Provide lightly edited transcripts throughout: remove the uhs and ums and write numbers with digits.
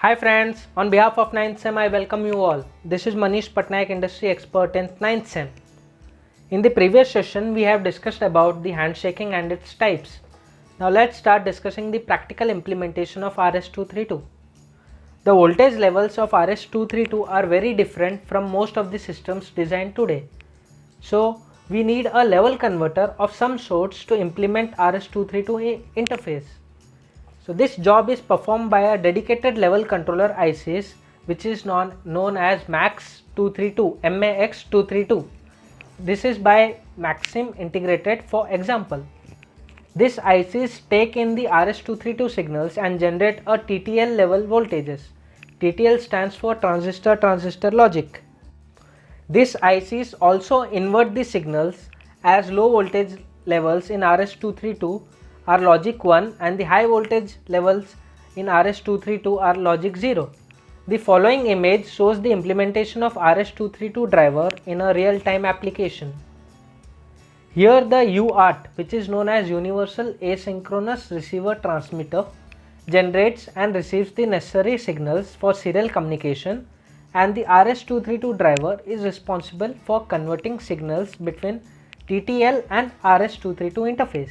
Hi friends, on behalf of 9th SEM I welcome you all. This is Manish Patnaik, industry expert in 9th SEM. In the previous session we have discussed about the handshaking and its types. Now let's start discussing the practical implementation of RS-232. The voltage levels of RS-232 are very different from most of the systems designed today. So we need a level converter of some sorts to implement RS-232 interface. So this job is performed by a dedicated level controller ICs which is known as MAX232. This is by Maxim Integrated for example. This ICs take in the RS-232 signals and generate a TTL level voltages. TTL stands for transistor logic. This ICs also invert the signals as low voltage levels in RS-232 are logic 1 and the high voltage levels in RS-232 are logic 0. The following image shows the implementation of RS-232 driver in a real-time application. Here the UART, which is known as Universal Asynchronous Receiver Transmitter, generates and receives the necessary signals for serial communication, and the RS-232 driver is responsible for converting signals between TTL and RS-232 interface.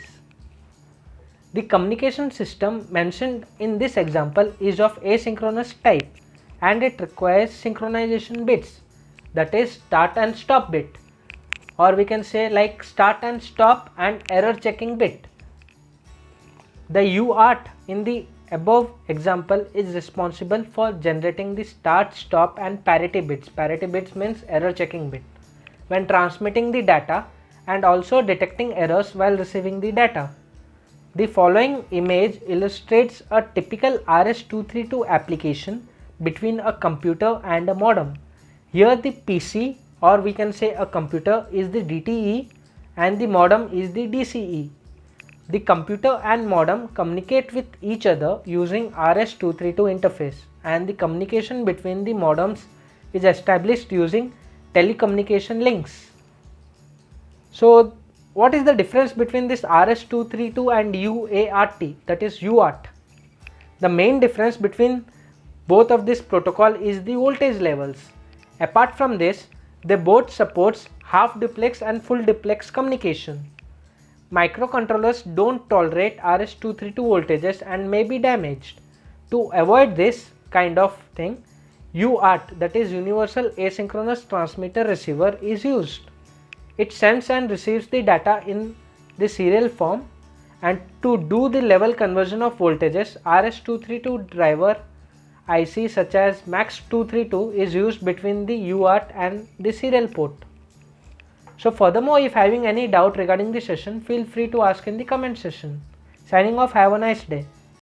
The communication system mentioned in this example is of asynchronous type and it requires synchronization bits, that is start and stop bit, or we can say like start and stop and error checking bit. The UART in the above example is responsible for generating the start, stop and parity bits. Parity bits means error checking bit when transmitting the data and also detecting errors while receiving the data. The following image illustrates a typical RS-232 application between a computer and a modem. Here the PC, or we can say a computer, is the DTE and the modem is the DCE. The computer and modem communicate with each other using RS-232 interface, and the communication between the modems is established using telecommunication links. So what is the difference between this RS-232 and UART, that is UART? The main difference between both of this protocol is the voltage levels. Apart from this, they both supports half duplex and full duplex communication. Microcontrollers don't tolerate RS-232 voltages and may be damaged. To avoid this kind of thing, UART, that is Universal Asynchronous Transmitter Receiver, is used. It sends and receives the data in the serial form, and to do the level conversion of voltages, RS-232 driver IC such as MAX232 is used between the UART and the serial port. So furthermore, if having any doubt regarding the session, feel free to ask in the comment section. Signing off, have a nice day.